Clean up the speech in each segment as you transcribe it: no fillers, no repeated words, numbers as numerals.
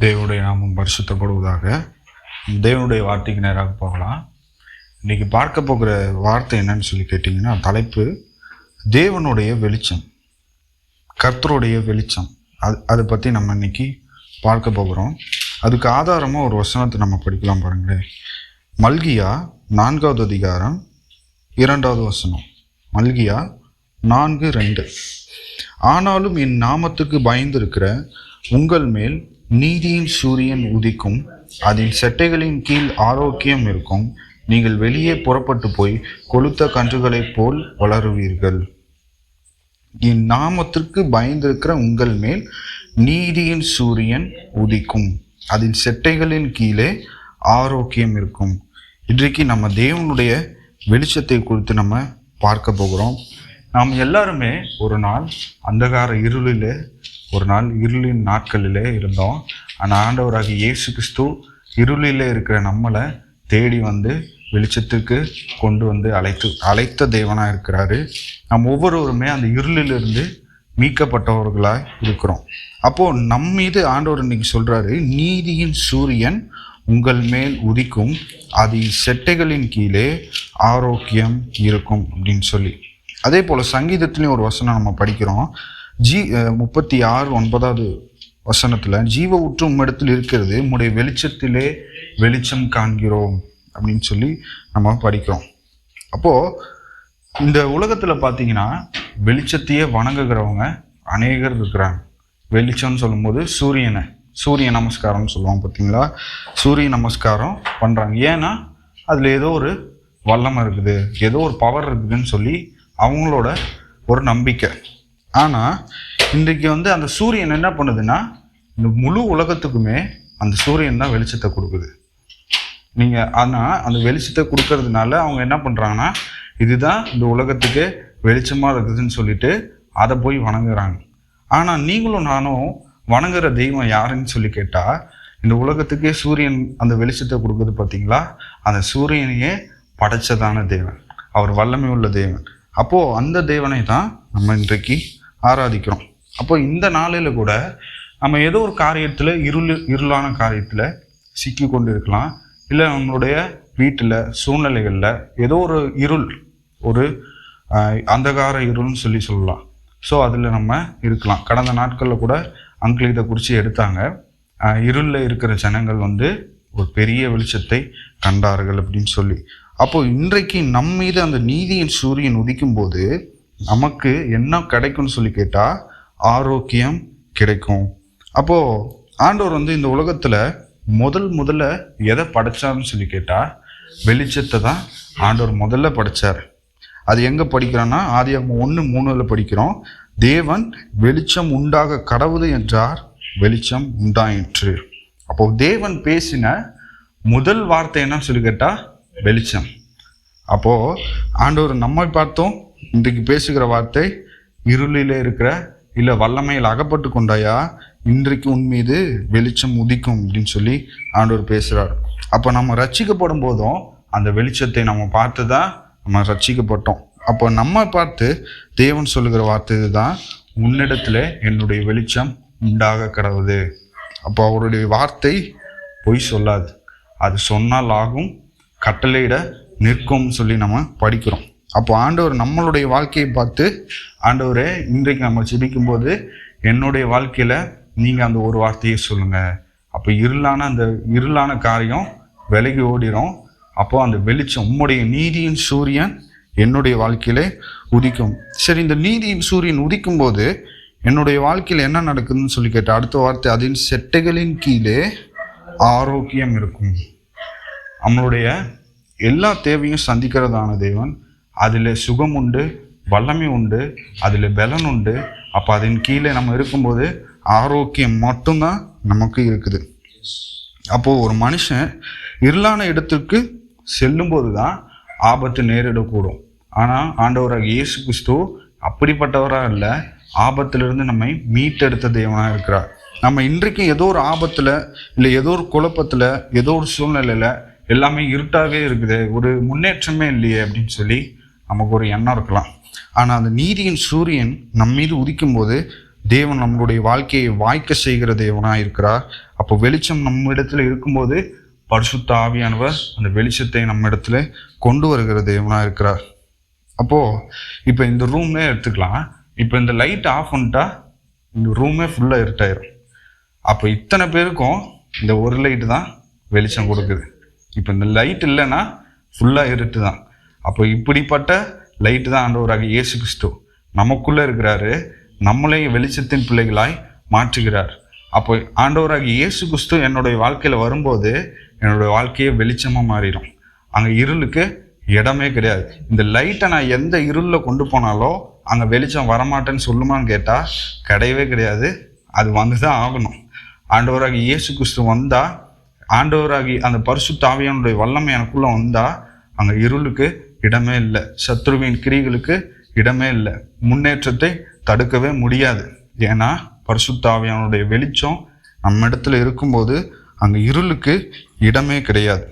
தேவனுடைய நாமம் பரிசுத்தப்படுவதாக. தேவனுடைய வார்த்தைக்கு நேராக போகலாம். இன்னைக்கு பார்க்க போகிற வார்த்தை என்னன்னு சொல்லி கேட்டிங்கன்னா, தலைப்பு தேவனுடைய வெளிச்சம், கர்த்தருடைய வெளிச்சம். அதை பற்றி நம்ம இன்னைக்கு பார்க்க போகிறோம். அதுக்கு ஆதாரமாக ஒரு வசனத்தை நம்ம படிக்கலாம் பாருங்களேன். மல்கியா 4வது அதிகாரம் 2வது வசனம். மல்கியா 4:2. ஆனாலும் என் நாமத்துக்கு பயந்திருக்கிற உங்கள் மேல் நீதியின் சூரியன் உதிக்கும், அதன் செட்டைகளின் கீழ் ஆரோக்கியம் இருக்கும், நீங்கள் வெளியே புறப்பட்டு போய் கொளுத்த கன்றுகளைப் போல் வளருவீர்கள். என் நாமத்திற்கு பயந்திருக்கிற உங்கள் மேல் நீதியின் சூரியன் உதிக்கும், அதன் செட்டைகளின் கீழே ஆரோக்கியம் இருக்கும். இன்றைக்கு நம்ம தேவனுடைய வெளிச்சத்தை குறித்து நம்ம பார்க்க போகிறோம். நாம் எல்லாருமே ஒரு நாள் அந்தகார இருளிலே, ஒரு நாள் இருளின் நாட்களிலே இருந்தோம். ஆனால் ஆண்டவராகிய இயேசு கிறிஸ்து இருளிலே இருக்கிற நம்மளை தேடி வந்து வெளிச்சத்துக்கு கொண்டு வந்து அழைத்த தேவனாக இருக்கிறாரு. நாம் ஒவ்வொருவருமே அந்த இருளிலிருந்து மீட்கப்பட்டவர்களாக இருக்கிறோம். அப்போது நம் மீது ஆண்டவர் இன்னைக்கு சொல்கிறாரு, நீதியின் சூரியன் உங்கள் மேல் உதிக்கும், அதன் செட்டைகளின் கீழே ஆரோக்கியம் இருக்கும் அப்படின்னு சொல்லி. அதே போல் சங்கீதத்துலேயும் ஒரு வசனம் நம்ம படிக்கிறோம். 36:9வது வசனத்தில், ஜீவ ஊற்று உம்மிடத்தில் இருக்கிறது, உம்முடைய வெளிச்சத்திலே வெளிச்சம் காண்கிறோம் அப்படின்னு சொல்லி நம்ம படிக்கிறோம். அப்போது இந்த உலகத்தில் பார்த்தீங்கன்னா வெளிச்சத்தையே வணங்குகிறவங்க அநேகர் இருக்கிறாங்க. வெளிச்சம்னு சொல்லும்போது சூரிய நமஸ்காரம்னு சொல்லுவாங்க பார்த்தீங்களா. சூரிய நமஸ்காரம் பண்ணுறாங்க. ஏன்னா அதில் ஏதோ ஒரு வல்லமை இருக்குது, ஏதோ ஒரு பவர் இருக்குதுன்னு சொல்லி அவங்களோட ஒரு நம்பிக்கை. ஆனால் இன்றைக்கு அந்த சூரியன் என்ன பண்ணுதுன்னா, இந்த முழு உலகத்துக்குமே அந்த சூரியன் தான் வெளிச்சத்தை கொடுக்குது. ஆனால் அந்த வெளிச்சத்தை கொடுக்கறதுனால அவங்க என்ன பண்ணுறாங்கன்னா, இதுதான் இந்த உலகத்துக்கு வெளிச்சமாக இருக்குதுன்னு சொல்லிட்டு அதை போய் வணங்குறாங்க. ஆனால் நீங்களும் நானும் வணங்குற தெய்வம் யாருன்னு சொல்லி கேட்டால், இந்த உலகத்துக்கே சூரியன் அந்த வெளிச்சத்தை கொடுக்குது பார்த்தீங்களா, அந்த சூரியனையே படைச்சதான தேவன், அவர் வல்லமை உள்ள தேவன். அப்போது அந்த தேவனை தான் நம்ம இன்றைக்கு ஆராதிக்கிறோம். அப்போ இந்த நாளில் கூட நம்ம ஏதோ ஒரு காரியத்தில் இருளான காரியத்தில் சிக்கி கொண்டு இருக்கலாம். இல்லை நம்மளுடைய வீட்டில் சூழ்நிலைகளில் ஏதோ ஒரு இருள், ஒரு அந்தகார இருள்னு சொல்லலாம். ஸோ அதில் நம்ம இருக்கலாம். கடந்த நாட்களில் கூட அங்கிள் இதை குறித்து எடுத்தாங்க. இருளில் இருக்கிற ஜனங்கள் ஒரு பெரிய வெளிச்சத்தை கண்டார்கள் அப்படின்னு சொல்லி. அப்போ இன்றைக்கு நம் மீது அந்த நீதியின் சூரியன் உதிக்கும் போது நமக்கு என்ன கிடைக்கும்னு சொல்லி கேட்டால், ஆரோக்கியம் கிடைக்கும். அப்போது ஆண்டவர் இந்த உலகத்தில் முதல்ல எதை படைச்சார்னு சொல்லி கேட்டால், வெளிச்சத்தை தான் ஆண்டவர் முதல்ல படைச்சார். அது எங்கே படிக்கிறோன்னா, ஆதியாகமம் 1:3 படிக்கிறோம். தேவன் வெளிச்சம் உண்டாக கடவுது என்றார், வெளிச்சம் உண்டாயிற்று. அப்போது தேவன் பேசின முதல் வார்த்தை என்னன்னு சொல்லி கேட்டால் வெளிச்சம். அப்போது ஆண்டவர் நம்மை பார்த்தோம் இன்றைக்கு பேசுகிற வார்த்தை, இருளிலே இருக்கிற இல்லை வல்லமையில் அகப்பட்டு கொண்டாயா, இன்றைக்கு உன் மீது வெளிச்சம் உதிக்கும் அப்படின்னு சொல்லி ஆண்டவர் பேசுகிறார். அப்போ நம்ம ரட்சிக்கப்படும் போதும் அந்த வெளிச்சத்தை நம்ம பார்த்து தான் நம்ம ரட்சிக்கப்பட்டோம். அப்போ நம்ம பார்த்து தேவன் சொல்லுகிற வார்த்தை தான், உன்னிடத்துல என்னுடைய வெளிச்சம் உண்டாக கடவுது. அப்போ அவருடைய வார்த்தை பொய் சொல்லாது, அது சொன்னால் ஆகும், கட்டளையிட நிற்கும் சொல்லி நம்ம படிக்கிறோம். அப்போ ஆண்டவர் நம்மளுடைய வாழ்க்கையை பார்த்து, ஆண்டவரே இன்றைக்கு நம்ம ஜெபிக்கும் போது என்னுடைய வாழ்க்கையில் நீங்கள் அந்த ஒரு வார்த்தையை சொல்லுங்கள். அப்போ அந்த இருளான காரியம் விலகி ஓடிடும். அப்போ அந்த வெளிச்சம், உம்முடைய நீதியின் சூரியன் என்னுடைய வாழ்க்கையிலே உதிக்கும். சரி, இந்த நீதியின் சூரியன் உதிக்கும் போது என்னுடைய வாழ்க்கையில் என்ன நடக்குதுன்னு சொல்லி கேட்டால், அடுத்த வார்த்தை, அதன் செட்டைகளின் கீழே ஆரோக்கியம் இருக்கும். நம்மளுடைய எல்லா தேவையும் சந்திக்கிறதான தேவன், அதில் சுகம் உண்டு, வல்லமை உண்டு, அதில் பலன் உண்டு. அப்போ அதன் கீழே நம்ம இருக்கும்போது ஆரோக்கியம் மட்டும்தான் நமக்கு இருக்குது. அப்போது ஒரு மனுஷன் இருளான இடத்துக்கு செல்லும்போது தான் ஆபத்து நேரிடக்கூடும். ஆனால் ஆண்டவராக இயேசு கிறிஸ்து அப்படிப்பட்டவராக இல்லை, ஆபத்திலிருந்து நம்மை மீட்டெடுத்த தேவனாக இருக்கிறார். நம்ம இன்றைக்கும் ஏதோ ஒரு ஆபத்தில், இல்லை ஏதோ ஒரு குழப்பத்தில், ஏதோ ஒரு சூழ்நிலையில் எல்லாமே இருட்டாகவே இருக்குது, ஒரு முன்னேற்றமே இல்லையே அப்படின்னு சொல்லி நமக்கு ஒரு எண்ணம் இருக்கலாம். ஆனால் அந்த நீதியின் சூரியன் நம் மீது உதிக்கும் போது தேவன் நம்மளுடைய வாழ்க்கையை வாய்க்க செய்கிற தேவனாக இருக்கிறார். அப்போ வெளிச்சம் நம்ம இடத்துல இருக்கும்போது பரிசுத்த ஆவியானவர் அந்த வெளிச்சத்தை நம்ம இடத்துல கொண்டு வருகிற தேவனாக இருக்கிறார். அப்போது இப்போ இந்த ரூமே எடுத்துக்கலாம். இப்போ இந்த லைட் ஆஃப் பண்ணிட்டா இந்த ரூமே ஃபுல்லாக இருட்டாயிரும். அப்போ இத்தனை பேருக்கும் இந்த ஒரு லைட்டு தான் வெளிச்சம் கொடுக்குது. இப்போ இந்த லைட் இல்லைன்னா ஃபுல்லாக இருட்டு தான். அப்போ இப்படிப்பட்ட லைட்டு தான் ஆண்டவராகிய இயேசு கிறிஸ்து நமக்குள்ளே இருக்கிறாரு. நம்மளே வெளிச்சத்தின் பிள்ளைகளாய் மாற்றுகிறார். அப்போ ஆண்டவராகிய இயேசு கிறிஸ்து என்னுடைய வாழ்க்கையில் வரும்போது என்னுடைய வாழ்க்கையே வெளிச்சமாக மாறிடும். அங்கே இருளுக்கு இடமே கிடையாது. இந்த லைட்டை நான் எந்த இருளில் கொண்டு போனாலோ அங்கே வெளிச்சம் வரமாட்டேன்னு சொல்லுமான்னு கேட்டால் கிடையவே கிடையாது. அது வந்து தான் ஆகணும். ஆண்டவராகி இயேசு கிறிஸ்து வந்தால், ஆண்டவராகி அந்த பரிசுத்த ஆவியானுடைய வல்லமை எனக்குள்ளே வந்தால் அங்கே இருளுக்கு இடமே இல்லை, சத்ருவின் கிரிகளுக்கு இடமே இல்லை, முன்னேற்றத்தை தடுக்கவே முடியாது. ஏன்னா பரிசுத்த ஆவியானுடைய வெளிச்சம் நம்ம இடத்துல இருக்கும்போது அங்கே இருளுக்கு இடமே கிடையாது.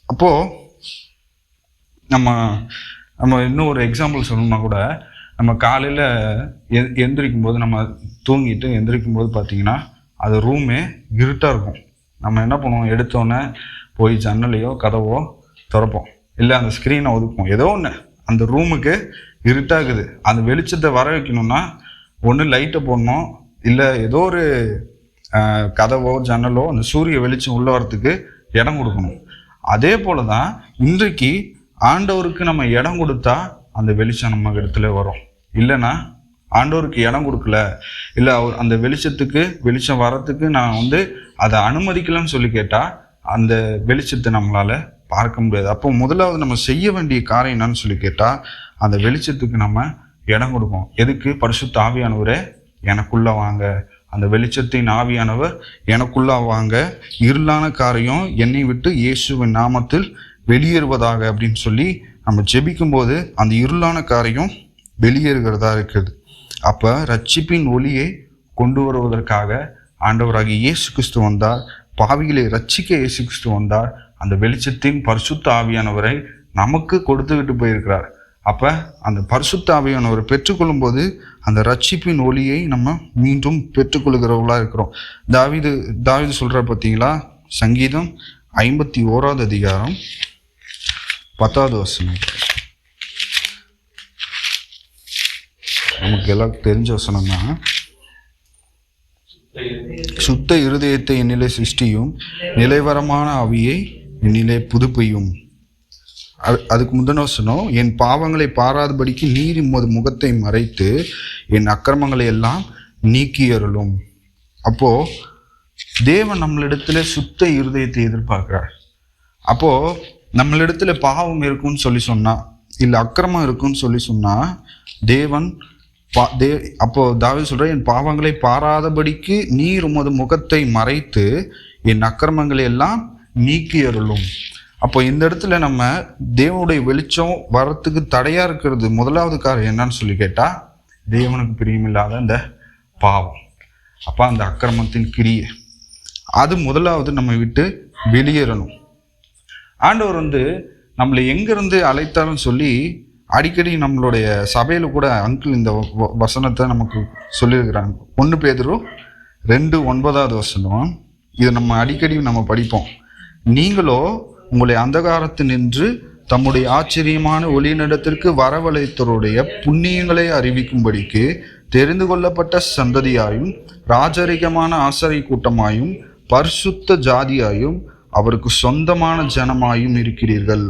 அப்போது நம்ம இன்னும் ஒரு எக்ஸாம்பிள் சொல்லணும்னா கூட, நம்ம காலையில் எந்திரிக்கும் போது, நம்ம தூங்கிட்டு எந்திரிக்கும் போது பார்த்தீங்கன்னா அது ரூமே இருட்டாக இருக்கும். நம்ம என்ன பண்ணுவோம், எடுத்தோன்னே போய் ஜன்னலையோ கதவோ திறப்போம், இல்லை அந்த ஸ்க்ரீனை ஒதுக்குவோம். ஏதோ ஒன்று அந்த ரூமுக்கு இருட்டாகுது. அந்த வெளிச்சத்தை வர வைக்கணும்னா ஒன்று லைட்டை போடணும், இல்லை ஏதோ ஒரு கதவோ ஜன்னலோ அந்த சூரிய வெளிச்சம் உள்ள வரத்துக்கு இடம் கொடுக்கணும். அதே போல தான் இன்றைக்கு ஆண்டவருக்கு நம்ம இடம் கொடுத்தா அந்த வெளிச்சம் நம்ம இடத்துல வரும். இல்லைன்னா ஆண்டவருக்கு இடம் கொடுக்கல, இல்லை அவர் அந்த வெளிச்சத்துக்கு வெளிச்சம் வரத்துக்கு நான் அதை அனுமதிக்கலன்னு சொல்லி கேட்டால் அந்த வெளிச்சத்தை நம்மளால் பார்க்க முடியாது. அப்போ முதலாவது நம்ம செய்ய வேண்டிய காரியம் என்னன்னு சொல்லி கேட்டால் அந்த வெளிச்சத்துக்கு நம்ம இடம் கொடுப்போம். எதுக்கு? பரிசுத்த ஆவியானவரே எனக்குள்ள வாங்க, அந்த வெளிச்சத்தின் ஆவியானவர் எனக்குள்ள வாங்க, இருளான காரியம் என்னை விட்டு இயேசுவின் நாமத்தில் வெளியேறுவதாக அப்படின்னு சொல்லி நம்ம ஜெபிக்கும் போது அந்த இருளான காரியம் வெளியேறுகிறதா இருக்குது. அப்போ ரட்சிப்பின் ஒளியை கொண்டு வருவதற்காக ஆண்டவராகிய இயேசு கிறிஸ்து வந்தார். பாவிகளை ரட்சிக்க இயேசு கிறிஸ்து வந்தார். அந்த வெளிச்சத்தின் பரிசுத்த ஆவியானவரை நமக்கு கொடுத்துக்கிட்டு போயிருக்கிறார். அப்போ அந்த பரிசுத்த ஆவியானவரை பெற்றுக்கொள்ளும் போது அந்த ரட்சிப்பின் ஒளியை நம்ம மீண்டும் பெற்றுக்கொள்கிறவர்களாக இருக்கிறோம். தாவீது சொல்கிற பார்த்தீங்களா, சங்கீதம் 51 அதிகாரம் 10வது வசனம். நமக்கு எல்லாம் தெரிஞ்ச வசனம் தான். சுத்த இருதயத்தை என்னிலே சிருஷ்டியும், நிலைவரமான ஆவியை என்னிலே புதுப்பையும். அதுக்கு முந்தின வசனம், என் பாவங்களை பாராதபடிக்கு நீர் உமது முகத்தை மறைத்து என் அக்கிரமங்களை எல்லாம் நீக்கியருளும். அப்போ தேவன் நம்மளிடத்துல சுத்த இருதயத்தை எதிர்பார்க்கிறார். அப்போ நம்மளிடத்துல பாவம் இருக்குன்னு சொல்லி சொன்னா, இல்லை அக்கிரமம் இருக்குன்னு சொல்லி சொன்னா, தேவன் அப்போ தாவீது சொல்ற, என் பாவங்களை பாராதபடிக்கு நீர் உமது முகத்தை மறைத்து என் அக்கிரமங்களை எல்லாம் நீக்கி அருளும். அப்போ இந்த இடத்துல நம்ம தேவனுடைய வெளிச்சம் வரத்துக்கு தடையா இருக்கிறது முதலாவது காரணம் என்னன்னு சொல்லி கேட்டா, தேவனுக்கு பிரியமில்லாத இந்த பாவம், அப்ப அந்த அக்கிரமத்தின் கிரியை, அது முதலாவது நம்ம விட்டு வெளியேறணும். ஆண்டவர் நம்மளை எங்கிருந்து அழைத்தாலும் சொல்லி அடிக்கடி நம்மளுடைய சபையில கூட அங்கிள் இந்த வசனத்தை நமக்கு சொல்லியிருக்கிறாங்க. 1 பேதுரு 2:9 வசனம். இதை நம்ம அடிக்கடி நம்ம படிப்போம். நீங்களோ உங்களை அந்தகாரத்தினின்று தம்முடைய ஆச்சரியமான ஒளியினிடத்திற்கு வரவழைத்தவருடைய புண்ணியங்களை அறிவிக்கும்படிக்கு தெரிந்து கொள்ளப்பட்ட சந்ததியாயும் ராஜரிகமான ஆசாரிய கூட்டமாயும் பரிசுத்த ஜாதியாயும் அவருக்கு சொந்தமான ஜனமாயும் இருக்கிறீர்கள்.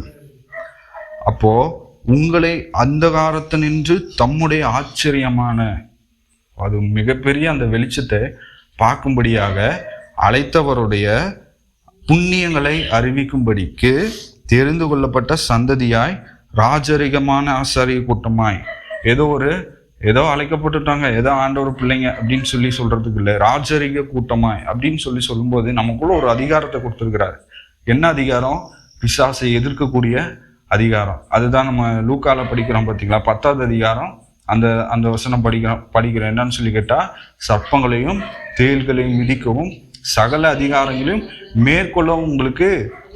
அப்போ உங்களை அந்தகாரத்தினின்று தம்முடைய ஆச்சரியமான, அது மிகப்பெரிய அந்த வெளிச்சத்தை பார்க்கும்படியாக அழைத்தவருடைய புண்ணியங்களை அறிவிக்கும்படிக்கு தெரிந்து கொள்ளப்பட்ட சந்ததியாய் ராஜரிகமான ஆசாரிய கூட்டமாய். ஏதோ அழைக்கப்பட்டுட்டாங்க, ஏதோ ஆண்டவர் பிள்ளைங்க அப்படின்னு சொல்லி சொல்றதுக்கு இல்லை, ராஜரிக கூட்டமாய் அப்படின்னு சொல்லும்போது நமக்குள்ள ஒரு அதிகாரத்தை கொடுத்துருக்கிறார். என்ன அதிகாரம்? பிசாசை எதிர்க்கக்கூடிய அதிகாரம். அதுதான் நம்ம லூக்கால படிக்கிறோம் பார்த்தீங்களா, 10வது அதிகாரம். அந்த வசனம் படிக்கிறோம். என்னன்னு சொல்லி கேட்டா, சர்ப்பங்களையும் தேள்களையும் மிதிக்கவும் சகல அதிகாரங்களையும் மேற்கொள்ளவும் உங்களுக்கு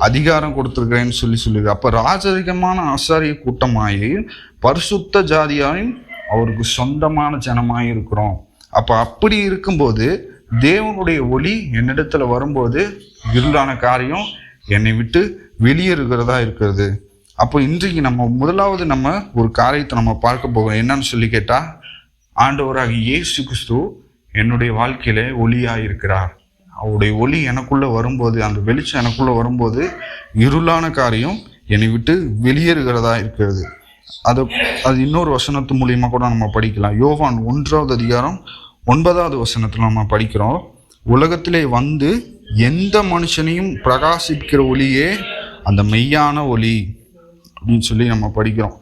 அதிகாரம் கொடுத்துருக்கிறேன்னு சொல்லுது. அப்ப ராஜரிகமான ஆசாரிய கூட்டமாயும் பரிசுத்த ஜாதியாயும் அவருக்கு சொந்தமான ஜனமாய் இருக்கிறோம். அப்படி இருக்கும்போது தேவனுடைய ஒளி என்னிடத்துல வரும்போது இருளான காரியம் என்னை விட்டு வெளியேறுகிறதா இருக்கிறது. அப்போ இன்றைக்கு நம்ம முதலாவது நம்ம ஒரு காரியத்தை நம்ம பார்க்க போகிறோம். என்னன்னு சொல்லி கேட்டா, ஆண்டவராக இயேசு கிறிஸ்து என்னுடைய வாழ்க்கையில ஒளியா இருக்கிறார். அவருடைய ஒளி எனக்குள்ள வரும்போது, அந்த வெளிச்சம் எனக்குள்ள வரும்போது இருளான காரியம் என்னை விட்டு வெளியேறுகிறதா இருக்கிறது. அது இன்னொரு வசனத்து மூலியமா கூட நம்ம படிக்கலாம். யோவான் 1வது அதிகாரம் 9வது வசனத்துல நம்ம படிக்கிறோம், உலகத்திலே வந்து எந்த மனுஷனையும் பிரகாசிக்கிற ஒளியே அந்த மெய்யான ஒளி அப்படின்னு சொல்லி நம்ம படிக்கிறோம்.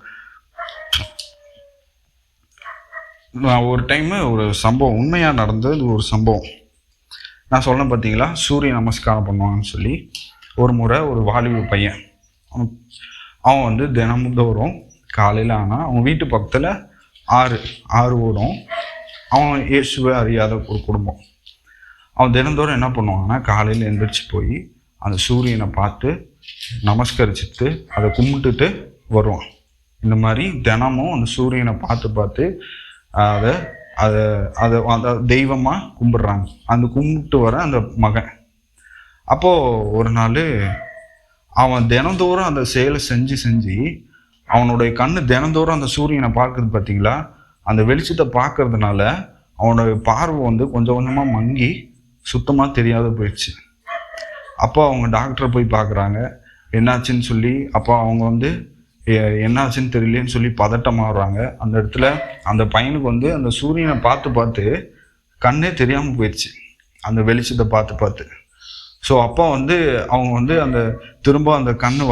ஒரு டைம் ஒரு சம்பவம் உண்மையா நடந்தது. ஒரு சம்பவம் நான் சொன்னேன் பார்த்தீங்களா, சூரிய நமஸ்காரம் பண்ணுவாங்கன்னு சொல்லி. ஒரு முறை ஒரு வாலிப பையன், அவன் வந்து தினமும் தோறும் காலையில் ஆனால் அவன் வீட்டு பக்கத்தில் ஆறு ஓடும். அவன் இயேசுவை அறியாத ஒரு குடும்பம். அவன் தினந்தோறும் என்ன பண்ணுவான்னா, காலையில் எழுந்திரிச்சு போய் அந்த சூரியனை பார்த்து நமஸ்கரிச்சுட்டு அதை கும்பிட்டுட்டு வருவான். இந்த மாதிரி தினமும் அந்த சூரியனை பார்த்து அதை அதை அதை அதை தெய்வமாக கும்பிட்றாங்க. அந்த கும்பிட்டு வர அந்த மகன். அப்போது ஒரு நாள் அவன் தினந்தோறும் அந்த செயலை செஞ்சு அவனுடைய கண்ணு தினந்தோறும் அந்த சூரியனை பார்க்குறது பார்த்தீங்களா, அந்த வெளிச்சத்தை பார்க்கறதுனால அவனுடைய பார்வை வந்து கொஞ்சம் கொஞ்சமாக மங்கி சுத்தமாக தெரியாத போயிடுச்சு. அப்போ அவங்க டாக்டரை போய் பார்க்குறாங்க, என்னாச்சுன்னு சொல்லி. அப்போ அவங்க வந்து என்னாச்சுன்னு தெரியலேன்னு சொல்லி பதட்டமாகறாங்க. அந்த இடத்துல அந்த பையனுக்கு வந்து அந்த சூரியனை பார்த்து கண்ணே தெரியாமல் போயிடுச்சு, அந்த வெளிச்சத்தை பார்த்து. ஸோ அப்போ வந்து அவங்க வந்து அந்த திரும்ப அந்த கண்ணு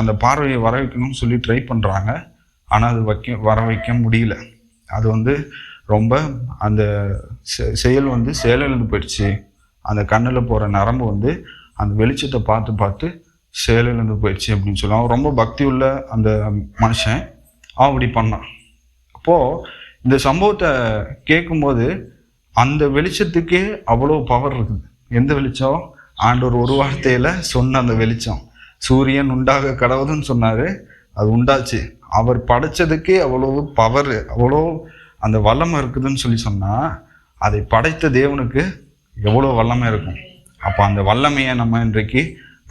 அந்த பார்வையை வர வைக்கணும்னு சொல்லி ட்ரை பண்ணுறாங்க. ஆனால் அது வர வைக்க முடியல. அது வந்து ரொம்ப அந்த செயல் வந்து செயலிழந்து போயிடுச்சு. அந்த கண்ணில் போகிற நரம்பு வந்து அந்த வெளிச்சத்தை பார்த்து செயலிழந்து போயிடுச்சு அப்படின்னு சொல்லுவாங்க. ரொம்ப பக்தி உள்ள அந்த மனுஷன் அவன் அப்படி பண்ணான். அப்போது இந்த சம்பவத்தை கேட்கும்போது அந்த வெளிச்சத்துக்கே அவ்வளோ பவர் இருக்குது. எந்த வெளிச்சம்? ஆண்டவர் ஒரு வார்த்தையில் சொன்ன அந்த வெளிச்சம். சூரியன் உண்டாக கடவுதுன்னு சொன்னார், அது உண்டாச்சு. அவர் படைச்சதுக்கே அவ்வளோ பவர், அவ்வளோ அந்த வல்லமை இருக்குதுன்னு சொல்லி சொன்னால், அதை படைத்த தேவனுக்கு எவ்வளோ வல்லமை இருக்கும். அப்போ அந்த வல்லமையை நம்ம இன்றைக்கு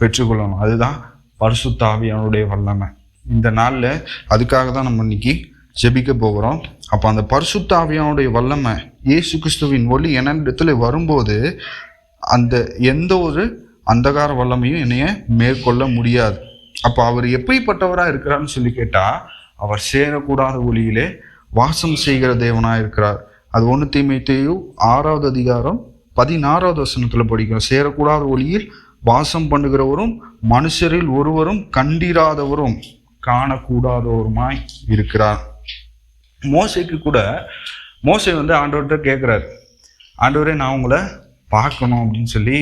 பெற்றுக்கொள்ளணும். அதுதான் பரிசுத்த ஆவியானுடைய வல்லமை. இந்த நாளில் அதுக்காக தான் நம்ம இன்னைக்கு ஜெபிக்க போகிறோம். அப்போ அந்த பரிசுத்த ஆவியானுடைய வல்லமை, இயேசு கிறிஸ்துவின் ஒளி என்னிடத்துல வரும்போது அந்த எந்த ஒரு அந்தகார வல்லமையும் என்னைய மேற்கொள்ள முடியாது. அப்போ அவர் எப்படிப்பட்டவராக இருக்கிறான்னு சொல்லி கேட்டால், அவர் சேரக்கூடாத ஒளியிலே வாசம் செய்கிற தேவனாக இருக்கிறார். அது 1 தீமோத்தேயு 6வது அதிகாரம் 16வது வசனத்தில் படிக்கிறோம். சேரக்கூடாத ஒளியில் வாசம் பண்ணுகிறவரும் மனுஷரில் ஒருவரும் கண்டிராதவரும் காணக்கூடாதவருமாய் இருக்கிறார். மோசே வந்து ஆண்டவர்கிட்ட கேட்குறாரு, ஆண்டவரே நான் உங்களை பார்க்கணும் அப்படின்னு சொல்லி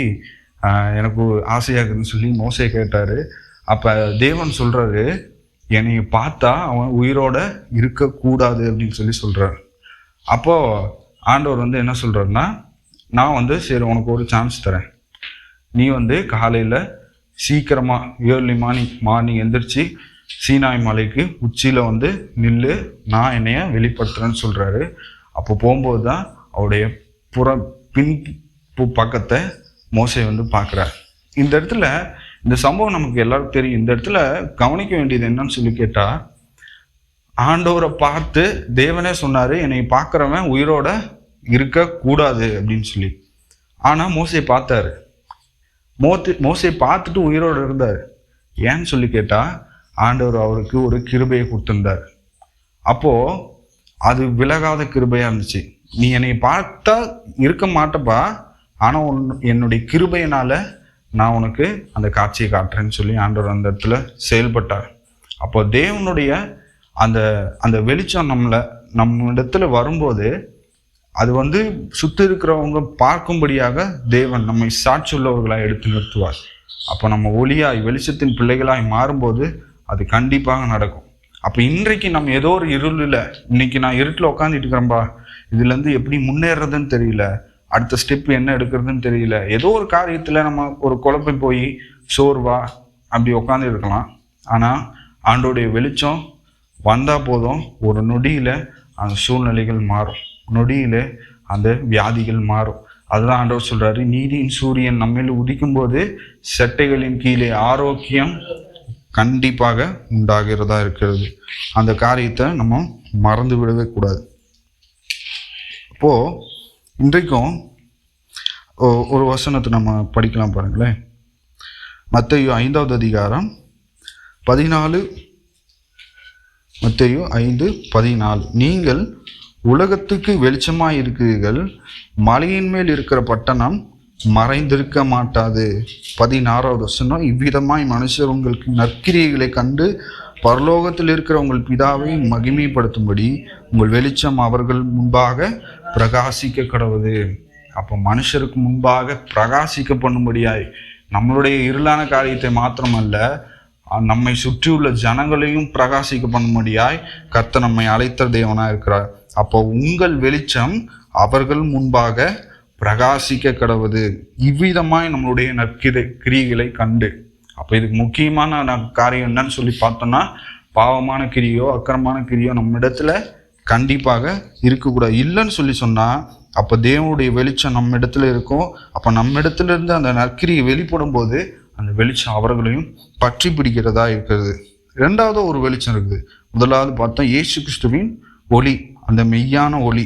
எனக்கு ஆசையாக இருக்குதுன்னு சொல்லி மோசே கேட்டார். அப்போ தேவன் சொல்கிறாரு, என்னை பார்த்தா அவன் உயிரோட இருக்கக்கூடாது அப்படின்னு சொல்கிறார். அப்போது ஆண்டவர் வந்து என்ன சொல்கிறாருன்னா, நான் வந்து சரி உனக்கு ஒரு சான்ஸ் தரேன். நீ வந்து காலையில் சீக்கிரமாக ஏர்லி மார்னிங் எந்திரிச்சு சீனாய் மலைக்கு உச்சியில் வந்து நில்லு, நான் என்னைய வெளிப்படுத்துகிறேன்னு சொல்கிறாரு. அப்போ போகும்போது தான் அவருடைய பின் பக்கத்தை மோசே வந்து பார்க்குறார். இந்த இடத்துல இந்த சம்பவம் நமக்கு எல்லாருக்கும் தெரியும். இந்த இடத்துல கவனிக்க வேண்டியது என்னன்னு சொல்லி கேட்டால், ஆண்டவரை பார்த்து தேவனே சொன்னார், என்னை பார்க்குறவன் உயிரோட இருக்கக்கூடாது அப்படின்னு சொல்லி. ஆனால் மோசே பார்த்தாரு. மோசே பார்த்துட்டு உயிரோடு இருந்தார். ஏன்னு சொல்லி கேட்டால், ஆண்டவர் அவருக்கு ஒரு கிருபையை கொடுத்துருந்தார். அப்போது அது விலகாத கிருபையாக இருந்துச்சு. நீ என்னை பார்த்தா இருக்க மாட்டப்பா, ஆனால் என்னுடைய கிருபையினால நான் உனக்கு அந்த காட்சியை காட்டுறேன்னு சொல்லி ஆண்டவர் அந்த இடத்துல செயல்பட்டார். அப்போ தேவனுடைய அந்த அந்த வெளிச்சம் நம்ம இடத்துல வரும்போது அது வந்து சுற்றி இருக்கிறவங்க பார்க்கும்படியாக தேவன் நம்மை சாட்சி உள்ளவர்களாக எடுத்து நிறுத்துவார். அப்போ நம்ம ஒளியாய் வெளிச்சத்தின் பிள்ளைகளாய் மாறும்போது அது கண்டிப்பாக நடக்கும். அப்போ இன்றைக்கு நம்ம ஏதோ ஒரு இருளில், இன்னைக்கு நான் இருட்டில் உட்காந்துட்டு இருக்கிறேன்பா, இதுலேருந்து எப்படி முன்னேறதுன்னு தெரியல, அடுத்த ஸ்டெப் என்ன எடுக்கிறதுன்னு தெரியல, ஏதோ ஒரு காரியத்தில் நம்ம ஒரு குழப்பி போய் சோர்வா அப்படி உட்காந்து இருக்கலாம். ஆனால் ஆண்டோடைய வெளிச்சம் வந்தால் போதும், ஒரு நொடியில் அந்த சூழ்நிலைகள் மாறும். நொடியில் அந்த வியாதிகள் மாறும். அதுதான் ஆண்டவர் சொல்றாரு, நீதியின் சூரியன் நம்மில் உதிக்கும் போது செட்டைகளின் கீழே ஆரோக்கியம் கண்டிப்பாக உண்டாகிறதா இருக்கிறது. அந்த காரியத்தை நம்ம மறந்து விடவே கூடாது. அப்போ இன்றைக்கும் ஒரு வசனத்தை நம்ம படிக்கலாம் பாருங்களேன். மத்தேயு 5வது அதிகாரம் 14, மத்தேயு 5:14. நீங்கள் உலகத்துக்கு வெளிச்சமாய் இருக்கிறீர்கள், மலையின் மேல் இருக்கிற பட்டணம் மறைந்திருக்க மாட்டாது. 16வது வசனம், இவ்விதமாய் மனுஷர் உங்களுக்கு நற்கிரியைகளை கண்டு பரலோகத்தில் இருக்கிற உங்கள் பிதாவை மகிமைப்படுத்தும்படி உங்கள் வெளிச்சம் அவர்கள் முன்பாக பிரகாசிக்க கடவுது. அப்போ மனுஷருக்கு முன்பாக பிரகாசிக்க பண்ணும்படியாய் நம்மளுடைய இருளான காரியத்தை மாத்திரமல்ல, நம்மை சுற்றியுள்ள ஜனங்களையும் பிரகாசிக்க பண்ணும்படியாய் கர்த்தர் நம்மை அழைத்த தேவனாக இருக்கிறார். அப்போ உங்கள் வெளிச்சம் அவர்கள் முன்பாக பிரகாசிக்க கடவுது. இவ்விதமாய் நம்மளுடைய கிரியைகளை கண்டு. அப்போ இதுக்கு முக்கியமான காரியம் என்னன்னு சொல்லி பார்த்தோம்னா, பாவமான கிரியோ அக்கிரமான கிரியோ நம்ம இடத்துல கண்டிப்பாக இருக்கக்கூடாது. இல்லைன்னு சொல்லி சொன்னா அப்போ தேவனுடைய வெளிச்சம் நம்ம இடத்துல இருக்கும். அப்போ நம்ம இடத்துல இருந்து அந்த நற்கிரியை வெளிப்படும் போது அந்த வெளிச்சம் அவர்களையும் பற்றி பிடிக்கிறதா இருக்கிறது. ரெண்டாவது ஒரு வெளிச்சம் இருக்குது. முதலாவது பார்த்தோம் இயேசு கிறிஸ்துவின் ஒளி, அந்த மெய்யான ஒளி.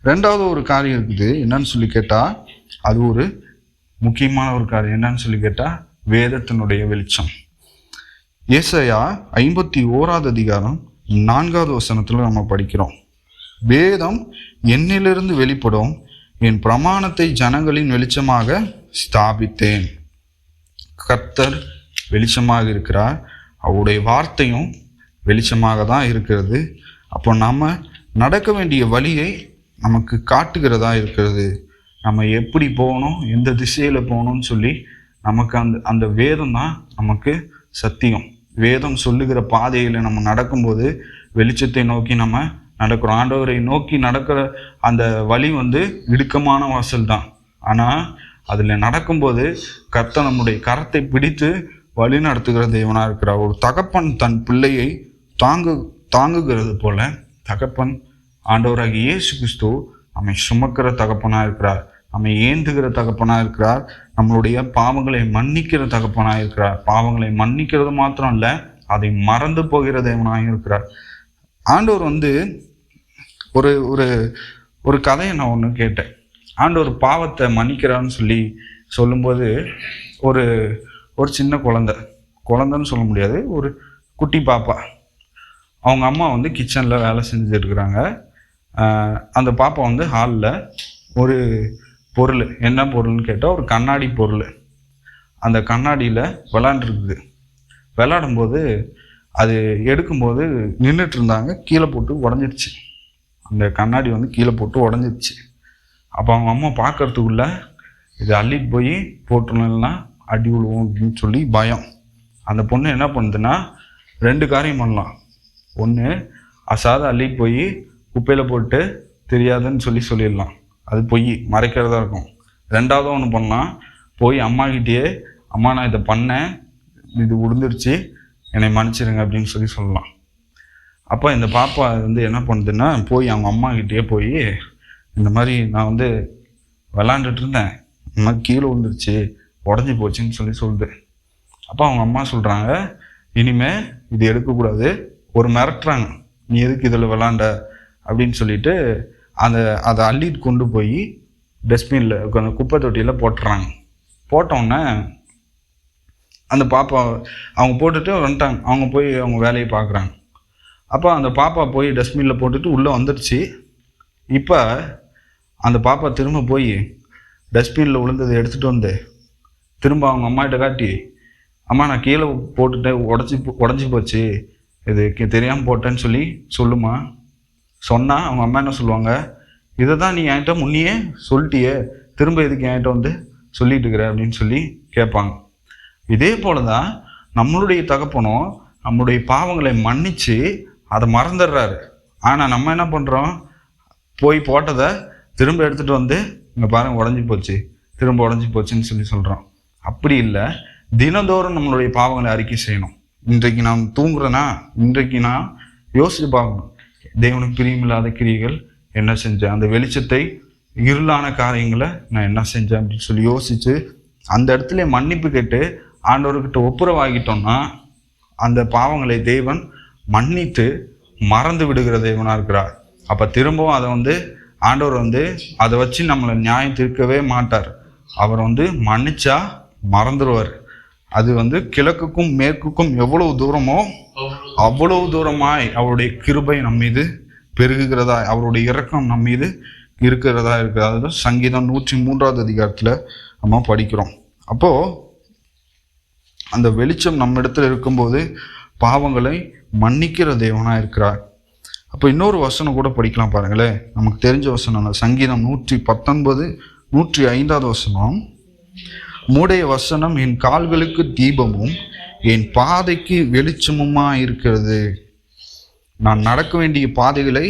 ரெண்டாவது ஒரு காரியம் இருக்குது. என்னன்னு சொல்லி கேட்டா, அது ஒரு முக்கியமான ஒரு காரியம். என்னன்னு சொல்லி கேட்டா, வேதத்தினுடைய வெளிச்சம். ஏசாயா 51வது அதிகாரம் 4வது வசனத்துல நம்ம படிக்கிறோம், வேதம் என்னிலிருந்து வெளிப்படும், என் பிரமாணத்தை ஜனங்களின் வெளிச்சமாக ஸ்தாபித்தேன். கர்த்தர் வெளிச்சமாக இருக்கிறார், அவருடைய வார்த்தையும் வெளிச்சமாக தான் இருக்கிறது. அப்போ நம்ம நடக்க வேண்டிய வழியை நமக்கு காட்டுகிறதா இருக்கிறது. நம்ம எப்படி போகணும், எந்த திசையில் போகணும்னு சொல்லி நமக்கு அந்த வேதம் தான் நமக்கு சத்தியம். வேதம் சொல்லுகிற பாதையில் நம்ம நடக்கும்போது வெளிச்சத்தை நோக்கி நம்ம நடக்கிறோம். ஆண்டவரை நோக்கி நடக்கிற அந்த வழி இடுக்கமான வாசல் தான். ஆனால் அதில் நடக்கும்போது கர்த்தர் நம்முடைய கரத்தை பிடித்து வழி நடத்துகிற தேவனாக இருக்கிறார். ஒரு தகப்பன் தன் பிள்ளையை தாங்குகிறது போல தகப்பன் ஆண்டவராகிய இயேசு கிறிஸ்து நம்மை சுமக்கிற தகப்பனாக இருக்கிறார், நம்மை ஏந்துகிற தகப்பனாக இருக்கிறார், நம்மளுடைய பாவங்களை மன்னிக்கிற தகப்பனாக இருக்கிறார். பாவங்களை மன்னிக்கிறது மாத்திரம் இல்லை, அதை மறந்து போகிற தேவனாக இருக்கிறார். ஆண்டவர் ஒரு ஒரு ஒரு கதையை நான் ஒன்று கேட்டேன். ஆண்டவர் பாவத்தை மன்னிக்கிறான்னு சொல்லும்போது ஒரு ஒரு சின்ன குழந்தைன்னு சொல்ல முடியாது, ஒரு குட்டி பாப்பா, அவங்க அம்மா கிச்சனில் வேலை செஞ்சுட்டு இருக்கிறாங்க. அந்த பாப்பா ஹாலில் ஒரு பொருள், என்ன பொருள்னு கேட்டால் ஒரு கண்ணாடி பொருள், அந்த கண்ணாடியில் விளாண்டுருக்குது. விளாடும்போது அது எடுக்கும்போது நின்றுட்டு இருந்தாங்க, கீழே போட்டு உடஞ்சிருச்சு. அந்த கண்ணாடி கீழே போட்டு உடஞ்சிருச்சு. அப்போ அவங்க அம்மா பார்க்கறதுக்குள்ள இது அள்ளிட்டு போய் போட்டுனா அடி விழுவோம் அப்படின்னு சொல்லி பயம். அந்த பொண்ணு என்ன பண்ணுதுன்னா, 2 காரியம் பண்ணலாம். ஒன்று, அசாத அள்ளிட்டு போய் குப்பையில் போட்டு தெரியாதுன்னு சொல்லிடலாம், அது பொய், மறைக்கிறதா இருக்கும். ரெண்டாவது ஒன்று பண்ணலாம், போய் அம்மாக்கிட்டேயே அம்மா நான் இதை பண்ணேன், இது விழுந்துருச்சு, என்னை மன்னிச்சிருங்க அப்படின்னு சொல்லலாம். அப்போ இந்த பாப்பா என்ன பண்ணுதுன்னா, போய் அவங்க அம்மாக்கிட்டேயே போய் இந்த மாதிரி நான் விளாண்டுட்டு இருந்தேன், இந்த மாதிரி கீழே விழுந்துருச்சு, உடஞ்சி போச்சுன்னு சொல்லுது. அப்போ அவங்க அம்மா சொல்கிறாங்க, இனிமே இது எடுக்கக்கூடாது. ஒரு மிரட்டுறாங்க, நீ எதுக்கு இதில் விளாண்ட அப்படின்னு சொல்லிட்டு அதை அள்ளிட்டு கொண்டு போய் டஸ்ட்பினில், அந்த குப்பை தொட்டியில் போட்டுறாங்க. போட்டோன்னே அந்த பாப்பா அவங்க போட்டுட்டு வந்துட்டாங்க. அவங்க போய் அவங்க வேலையை பார்க்குறாங்க. அப்போ அந்த பாப்பா போய் டஸ்ட்பினில் போட்டுட்டு உள்ளே வந்துடுச்சு. இப்போ அந்த பாப்பா திரும்ப போய் டஸ்ட்பினில் விழுந்ததை எடுத்துகிட்டு திரும்ப அவங்க அம்மாகிட்ட காட்டி, அம்மா நான் கீழே போட்டுட்டேன், உடஞ்சி போச்சு, இது தெரியாமல் போட்டேன்னு சொல்லுமா. சொன்னால் அவங்க அம்மா என்ன சொல்லுவாங்க, இதை தான் நீ என்கிட்ட முன்னையே சொல்லிட்டியே, திரும்ப எதுக்கு என்கிட்ட சொல்லிட்டு இருக்கிற அப்படின்னு கேட்பாங்க. இதே போல தான் நம்மளுடைய தகப்பனும் நம்மளுடைய பாவங்களை மன்னித்து அதை மறந்துடுறாரு. ஆனால் நம்ம என்ன பண்ணுறோம், போய் போட்டதை திரும்ப எடுத்துகிட்டு இங்கே பாருங்க உடஞ்சி போச்சு, திரும்ப உடஞ்சி போச்சுன்னு சொல்கிறோம். அப்படி இல்லை, தினந்தோறும் நம்மளுடைய பாவங்களை அறிக்கை செய்யணும். இன்றைக்கு நான் தூங்குறேன்னா, இன்றைக்கு நான் யோசித்து பார்க்கணும், தேவனுக்கு பிரியமில்லாத கிரியைகள் என்ன செஞ்சேன், அந்த வெளிச்சத்தை இருளான காரியங்களை நான் என்ன செஞ்சேன் அப்படின்னு சொல்லி யோசிச்சு அந்த இடத்துல மன்னிப்பு கேட்டு ஆண்டவர்கிட்ட ஒப்புரவாகிட்டோம்னா அந்த பாவங்களை தேவன் மன்னித்து மறந்து விடுகிற தேவனா இருக்கிறார். அப்ப திரும்பவும் அதை ஆண்டவர் அதை வச்சு நம்மளை நியாயம் தீர்க்கவே மாட்டார். அவர் மன்னிச்சா மறந்துடுவார். அது கிழக்குக்கும் மேற்குக்கும் எவ்வளவு தூரமோ அவ்வளவு தூரமாய் அவருடைய கிருபை நம் மீது பெருகுகிறதா, அவருடைய இரக்கம் நம் மீது இருக்கிறதா இருக்கிறது. அதாவது சங்கீதம் 103வது அதிகாரத்துல நம்ம படிக்கிறோம். அப்போ அந்த வெளிச்சம் நம்ம இடத்துல இருக்கும்போது பாவங்களை மன்னிக்கிற தேவனா இருக்கிறார். அப்போ இன்னொரு வசனம் கூட படிக்கலாம் பாருங்களேன், நமக்கு தெரிஞ்ச வசனம் சங்கீதம் 119 105வது வசனம். உம்முடைய வசனம் என் கால்களுக்கு தீபமும் என் பாதைக்கு வெளிச்சமுமா இருக்கிறது. நான் நடக்க வேண்டிய பாதைகளை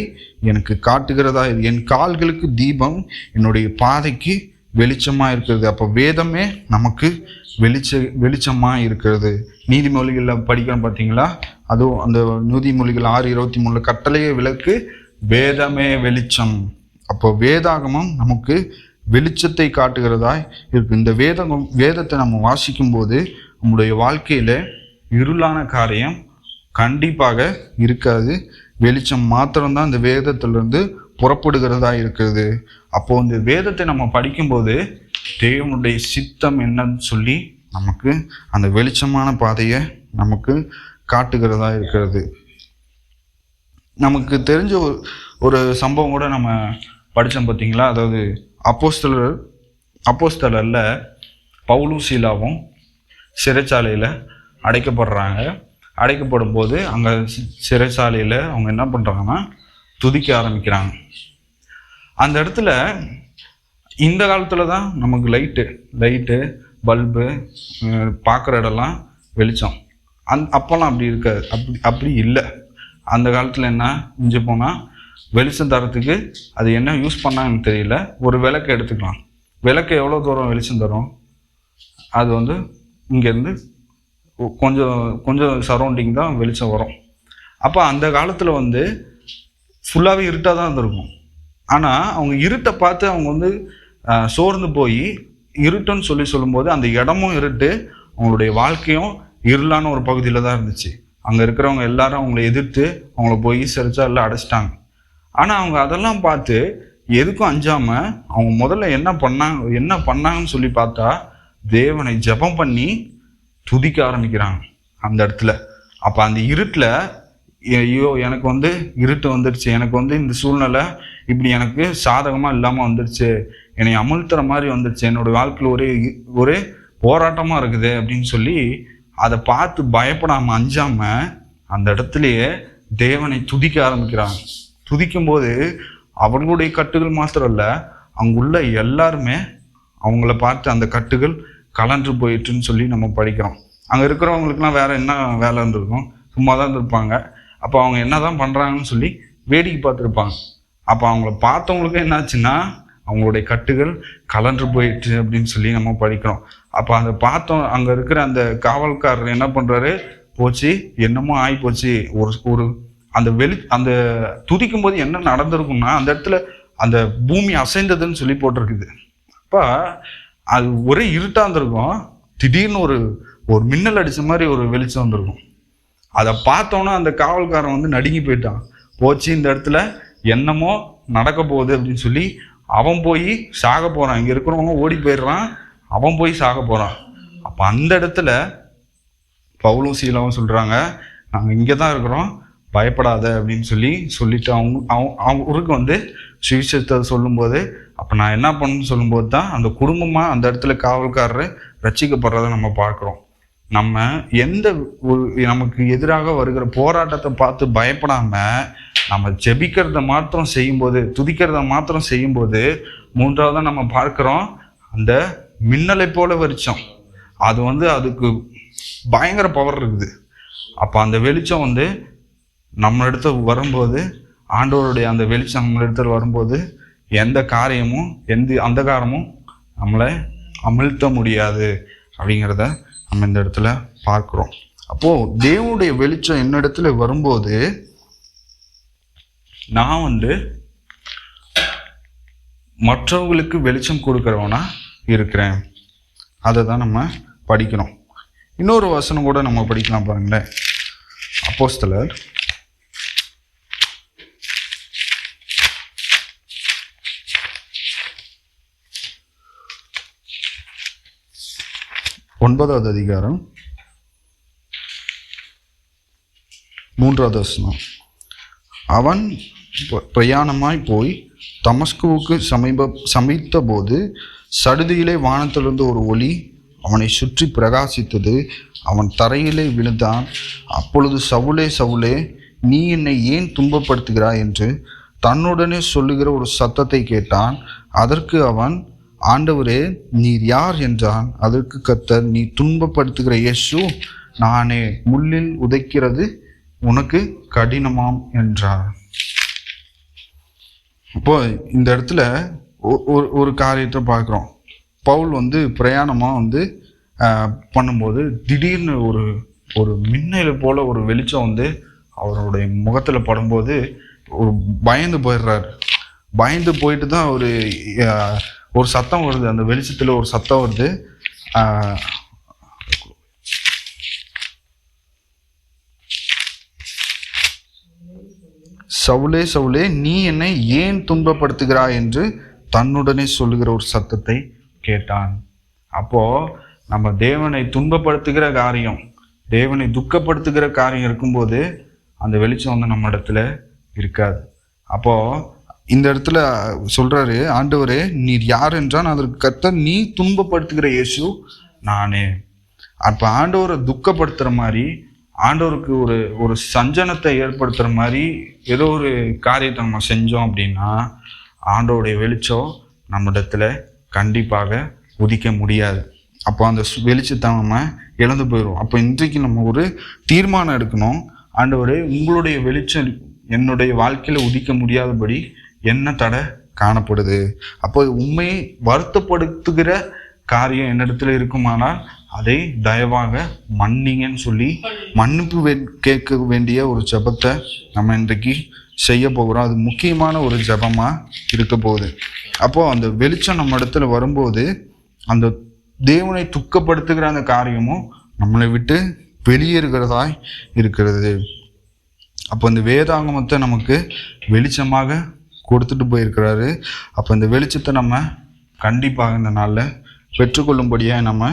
எனக்கு காட்டுகிறதா, என் கால்களுக்கு தீபம் என்னுடைய பாதைக்கு வெளிச்சமா இருக்கிறது. அப்போ வேதமே நமக்கு வெளிச்சமா இருக்கிறது. நீதிமொழிகள்ல படிக்கிறோம் பார்த்தீங்களா, அதுவும் அந்த நீதிமொழிகள் 6:23 கட்டளையே விளக்கு வேதமே வெளிச்சம். அப்போ வேதாகமம் நமக்கு வெளிச்சத்தை காட்டுகிறதாய் இருக்கு. இந்த வேதத்தை நம்ம வாசிக்கும் போது நம்முடைய வாழ்க்கையில இருளான காரியம் கண்டிப்பாக இருக்காது. வெளிச்சம் மாத்திரம்தான் இந்த வேதத்திலிருந்து புறப்படுகிறதா இருக்கிறது. அப்போ இந்த வேதத்தை நம்ம படிக்கும்போது தேவனுடைய சித்தம் என்னன்னு சொல்லி நமக்கு அந்த வெளிச்சமான பாதையை நமக்கு காட்டுகிறதா இருக்கிறது. நமக்கு தெரிஞ்ச ஒரு சம்பவம் கூட நம்ம படித்தோம் பார்த்தீங்களா, அதாவது அப்போஸ்தலர்ல பவுலும் சீலாவும் சிறைச்சாலையில் அடைக்கப்படுறாங்க. அடைக்கப்படும் போது அங்கே சிறைச்சாலையில் அவங்க என்ன பண்ணுறாங்கன்னா துதிக்க ஆரம்பிக்கிறாங்க. அந்த இடத்துல இந்த காலத்தில் தான் நமக்கு லைட்டு பல்பு பார்க்குற இடம்லாம் வெளிச்சம். அப்போல்லாம் அப்படி இருக்காது, அப்படி இல்லை. அந்த காலத்தில் என்ன இஞ்சி போனால் வெளிச்சம் தரத்துக்கு அது என்ன யூஸ் பண்ணாங்கன்னு தெரியல, ஒரு விளக்கு எடுத்துக்கலாம். விளக்கு எவ்வளோ தூரம் வெளிச்சம் தரும், அது இங்கேருந்து கொஞ்சம் சரௌண்டிங் தான் வெளிச்சம் வரும். அப்போ அந்த காலத்தில் ஃபுல்லாகவே இருட்டாக தான் இருந்திருக்கும். ஆனால் அவங்க இருட்டை பார்த்து அவங்க சோர்ந்து போய் இருட்டுன்னு சொல்லும்போது அந்த இடமும் இருட்டு, அவங்களுடைய வாழ்க்கையும் இருளான ஒரு பகுதியில் தான் இருந்துச்சு. அங்கே இருக்கிறவங்க எல்லாரும் அவங்கள எதிர்த்து அவங்கள போய் சிறைச்சாலையில் அடைச்சிட்டாங்க. ஆனால் அவங்க அதெல்லாம் பார்த்து எதுக்கும் அஞ்சாமல் அவங்க முதல்ல என்ன பண்ணாங்கன்னு சொல்லி பார்த்தா தேவனை ஜெபம் பண்ணி துதிக்க ஆரம்பிக்கிறாங்க அந்த இடத்துல. அப்போ அந்த இருட்டில் ஐயோ எனக்கு இருட்டு வந்துடுச்சு, எனக்கு இந்த சூழ்நிலை இப்படி எனக்கு சாதகமாக இல்லாமல் வந்துடுச்சு, என்னை அமுழ்த்துற மாதிரி வந்துடுச்சு, என்னோட வாழ்க்கையில் ஒரே போராட்டமாக இருக்குது அப்படின்னு சொல்லி அதை பார்த்து பயப்படாமல் அஞ்சாமல் அந்த இடத்துலையே தேவனை துதிக்க ஆரம்பிக்கிறாங்க. துதிக்கும் போது அவர்களுடைய கட்டுகள் மாத்திரம் இல்லை, அங்குள்ள எல்லாருமே அவங்கள பார்த்து அந்த கட்டுகள் கலன்று போயிட்டுன்னு சொல்லி நம்ம படிக்கிறோம். அங்கே இருக்கிறவங்களுக்குலாம் வேற என்ன வேலை இருந்திருக்கும், சும்மா தான் இருந்திருப்பாங்க. அப்போ அவங்க என்னதான் பண்ணுறாங்கன்னு சொல்லி வேடிக்கை பார்த்துருப்பாங்க. அப்போ அவங்கள பார்த்தவங்களுக்கு என்னாச்சுன்னா அவங்களுடைய கட்டுகள் கலன்று போயிட்டு அப்படின்னு சொல்லி நம்ம படிக்கிறோம். அப்போ அதை பார்த்தோம், அங்கே இருக்கிற அந்த காவல்காரர் என்ன பண்ணுறாரு, போச்சு என்னமோ ஆகி போச்சு. ஒரு அந்த துதிக்கும் போது என்ன நடந்திருக்கும்னா அந்த இடத்துல அந்த பூமி அசைந்ததுன்னு சொல்லி போட்டிருக்குது. அப்போ அது ஒரே இருட்டாக இருந்திருக்கும், திடீர்னு ஒரு மின்னல் அடித்த மாதிரி ஒரு வெளிச்சம் வந்திருக்கும். அதை பார்த்தோன்னா அந்த காவல்காரன் நடுங்கி போயிட்டான். போச்சு இந்த இடத்துல என்னமோ நடக்க போகுது அப்படின்னு சொல்லி அவன் போய் சாக போகிறான். இங்கே இருக்கிறவங்க ஓடி போயிடுறான், அவன் போய் சாக போகிறான். அப்போ அந்த இடத்துல பவுலும் சீலாவும் சொல்கிறாங்க, நாங்கள் இங்கே தான் இருக்கிறோம், பயப்படாத அப்படின்னு சொல்லிட்டு அவருக்கு சுவிசேஷத்தை சொல்லும்போது அப்போ நான் என்ன பண்ணணும்னு சொல்லும்போது தான் அந்த குடும்பமாக அந்த இடத்துல காவல்காரர் ரட்சிக்கப்படுறதை நம்ம பார்க்குறோம். நம்ம நமக்கு எதிராக வருகிற போராட்டத்தை பார்த்து பயப்படாமல் நம்ம ஜெபிக்கிறத மாத்திரம் செய்யும்போது, துதிக்கிறத மாத்திரம் செய்யும்போது, மூன்றாவதாக நம்ம பார்க்குறோம் அந்த மின்னலை போல வெளிச்சம். அது அதுக்கு பயங்கர பவர் இருக்குது. அப்போ அந்த வெளிச்சம் நம்ம இடத்துல வரும்போது, ஆண்டவருடைய அந்த வெளிச்சம் நம்ம இடத்துல வரும்போது எந்த காரியமும் எந்த அந்தகாரமும் நம்மளை அமிழ்த்த முடியாது அப்படிங்கிறத நம்ம இந்த இடத்துல பார்க்குறோம். அப்போது தேவனுடைய வெளிச்சம் என்னிடத்துல வரும்போது நான் மற்றவங்களுக்கு வெளிச்சம் கொடுக்கிறவனா இருக்கிறேன். அதை தான் நம்ம படிக்கணும். இன்னொரு வசனம் கூட நம்ம படிக்கலாம் பாருங்களேன். அப்போஸ்தலர் 9வது அதிகாரம் 3வது வசனம். அவன் பிரயாணமாய் போய் தமஸ்குவுக்கு சமீப போது சடுதியிலே வானத்திலிருந்து ஒரு ஒளி அவனை சுற்றி பிரகாசித்தது. அவன் தரையிலே விழுந்தான். அப்பொழுது சவுலே சவுலே, நீ என்னை ஏன் துன்பப்படுத்துகிறாய் என்று தன்னுடனே சொல்லுகிற ஒரு சத்தத்தை கேட்டான். அதற்கு அவன், ஆண்டவரே, நீர் யார் என்றான். அதற்கு கர்த்தர், நீ துன்பப்படுத்துகிற இயேசு நானே. முள்ளில் உதைக்கிறது உனக்கு கடினமாம் என்றார். அப்போ இந்த இடத்துல ஒரு காரியத்தை பார்க்குறோம். பவுல் பிரயாணமாக பண்ணும்போது திடீர்னு ஒரு மின்னல் போல ஒரு வெளிச்சம் அவருடைய முகத்தில் படும்போது பயந்து போயிடுறாரு. பயந்து போயிட்டு தான் ஒரு சத்தம் வருது. அந்த வெளிச்சத்தில் ஒரு சத்தம் வருது. சவுலே சவுலே, நீ என்னை ஏன் துன்பப்படுத்துகிறாய் என்று தன்னுடனே சொல்லுகிற ஒரு சத்தத்தை கேட்டான். அப்போ நம்ம தேவனை துன்பப்படுத்துகிற காரியம், தேவனை துக்கப்படுத்துகிற காரியம் இருக்கும்போது அந்த வெளிச்சம் நம்ம இடத்துல இருக்காது. அப்போ இந்த இடத்துல சொல்றாரு, ஆண்டவரே நீர் யார் என்றான். அதற்கு கர்த்தர், நீ துன்பப்படுத்துகிற இயேசு நானே. அப்ப ஆண்டவரை துக்கப்படுத்துற மாதிரி, ஆண்டவருக்கு ஒரு சஞ்சனத்தை ஏற்படுத்துற மாதிரி ஏதோ ஒரு காரியத்தை நம்ம செஞ்சோம் அப்படின்னா ஆண்டவருடைய வெளிச்சம் நம்ம இடத்துல கண்டிப்பாக உதிக்க முடியாது. அப்போ அந்த வெளிச்சத்தை நம்ம இழந்து போயிடும். அப்போ இன்றைக்கு நம்ம ஒரு தீர்மானம் எடுக்கணும். ஆண்டவரே, உங்களுடைய வெளிச்சம் என்னுடைய வாழ்க்கையில உதிக்க முடியாதபடி என்ன தடை காணப்படுது? அப்போ உண்மையை வருத்தப்படுத்துகிற காரியம் என்னிடத்துல இருக்குமானால் அதை தயவாக மன்னிங்கன்னு சொல்லி மன்னிப்பு கேட்க வேண்டிய ஒரு ஜெபத்தை நம்ம இன்றைக்கு செய்ய போகிறோம். அது முக்கியமான ஒரு ஜெபமா இருக்க போகுது. அப்போ அந்த வெளிச்சம் நம்ம இடத்துல வரும்போது அந்த தேவனை துக்கப்படுத்துகிற அந்த காரியமும் நம்மளை விட்டு வெளியேறுகிறதாய் இருக்கிறது. அப்போ இந்த வேதாகமத்தை நமக்கு வெளிச்சமாக கொடுத்துட்டு போயிருக்கிறாரு. அப்போ இந்த வெளிச்சத்தை நம்ம கண்டிப்பாக இந்த நாளில் பெற்றுக்கொள்ளும்படியாக நம்ம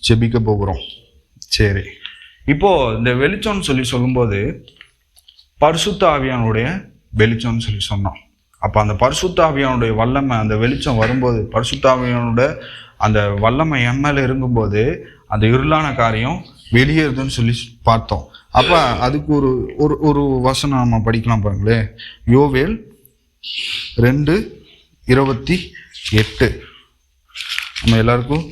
ஜெபிக்க போகிறோம். சரி, இப்போ இந்த வெளிச்சம்னு சொல்லும்போது பரிசுத்த ஆவியானுடைய வெளிச்சம்னு சொன்னோம். அப்போ அந்த பரிசுத்த ஆவியானுடைய வல்லமை, அந்த வெளிச்சம் வரும்போது, பரிசுத்த ஆவியானோட அந்த வல்லமை எம்எல்ஏ இருக்கும்போது அந்த இருளான காரியம் வெளியேறுதுன்னு சொல்லி பார்த்தோம். அப்போ அதுக்கு ஒரு வசனம் நம்ம படிக்கலாம் பாருங்களேன். யோவேல் 2:28 நம்ம எல்லாருக்கும்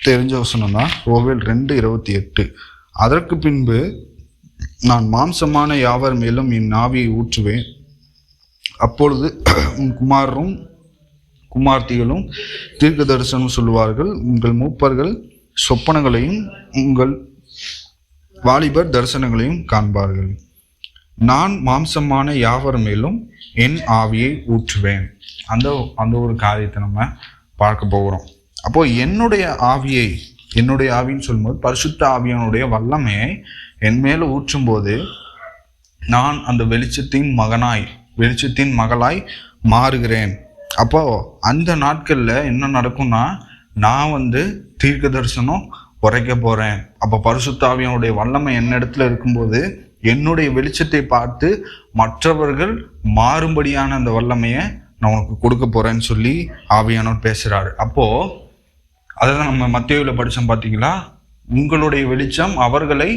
தெரிஞ்ச வசனம் தான். யோவேல் 2:28. அதற்கு பின்பு நான் மாம்சமான யாவர் மேலும் என் ஆவியை ஊற்றுவேன். அப்பொழுது உன் குமாரரும் குமார்த்திகளும் தீர்க்க தரிசனம் சொல்லுவார்கள். உங்கள் மூப்பர்கள் சொப்பனங்களையும் உங்கள் வாலிபர் தரிசனங்களையும் காண்பார்கள். நான் மாம்சமான யாவர் மேலும் என் ஆவியை ஊற்றுவேன். அந்த ஒரு காரியத்தை நம்ம பார்க்க போகிறோம். அப்போ என்னுடைய ஆவின்னு சொல்லும்போது பரிசுத்த ஆவியானுடைய வல்லமையை என் மேல ஊற்றும் போது நான் அந்த வெளிச்சத்தின் மகளாய் மாறுகிறேன். அப்போ அந்த நாட்கள்ல என்ன நடக்கும்னா, நான் தீர்க்க தரிசனம் உரைக்க போறேன். அப்போ பரிசுத்த ஆவியானுடைய வல்லமை என்னிடத்துல இருக்கும்போது என்னுடைய வெளிச்சத்தை பார்த்து மற்றவர்கள் மாறும்படியான அந்த வல்லமையை நான் உனக்கு கொடுக்க போறேன்னு சொல்லி ஆவியானவர் பேசுறாரு. அப்போ அதான் நம்ம மத்தேயுல படிச்சோம் பார்த்தீங்களா, உங்களுடைய வெளிச்சம் அவர்களை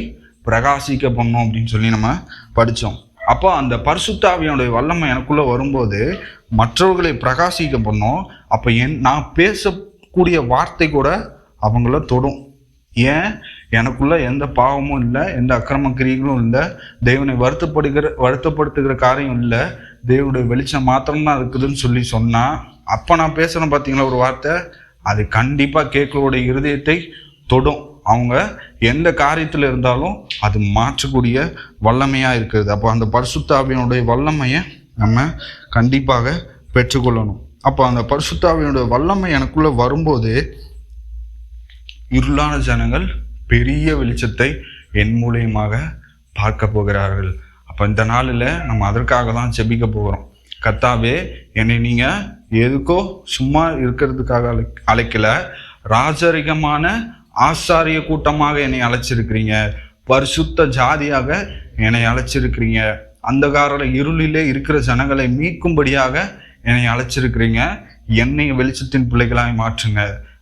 பிரகாசிக்க பண்ணும் அப்படின்னு சொல்லி நம்ம படித்தோம். அப்போ அந்த பரிசுத்த ஆவியானுடைய வல்லமை எனக்குள்ள வரும்போது மற்றவர்களை பிரகாசிக்க பண்ணும். அப்போ நான் பேசக்கூடிய வார்த்தை கூட அவங்கள தொடும். ஏன்? எனக்குள்ள எந்த பாவமும் இல்லை, எந்த அக்கிரம கிரியைகளும் இல்லை, தேவனை வருத்தப்படுத்துகிற காரியம் இல்லை, தேவனுடைய வெளிச்சம் மாத்திரம்தான் இருக்குதுன்னு சொன்னா அப்போ நான் பேசுறேன் பார்த்தீங்களா ஒரு வார்த்தை, அது கண்டிப்பாக கேட்கக்கூடிய இருதயத்தை தொடும். அவங்க எந்த காரியத்தில் இருந்தாலும் அது மாற்றக்கூடிய வல்லமையாக இருக்கிறது. அப்போ அந்த பரிசுத்த ஆவியினுடைய வல்லமையை நம்ம கண்டிப்பாக பெற்றுக்கொள்ளணும். அப்போ அந்த பரிசுத்த ஆவியினுடைய வல்லமை எனக்குள்ள வரும்போது இருளான ஜனங்கள் பெரிய வெளிச்சத்தை என் மூலியமாக பார்க்க போகிறார்கள். அப்போ இந்த நாளில் நம்ம அதற்காக தான் ஜெபிக்க போகிறோம். கர்த்தாவே, என்னை நீங்க எதுக்கோ சும்மா இருக்கிறதுக்காக அழைக்கல, ராஜரிகமான ஆசாரிய கூட்டமாக என்னை அழைச்சிருக்கிறீங்க. பரிசுத்த ஜாதியாக என்னை அழைச்சிருக்கிறீங்க. அந்தகார இருளிலே இருக்கிற ஜனங்களை மீட்கும்படியாக என்னை அழைச்சிருக்கிறீங்க. என்னை வெளிச்சத்தின் பிள்ளைகளாய் மாற்றுங்க.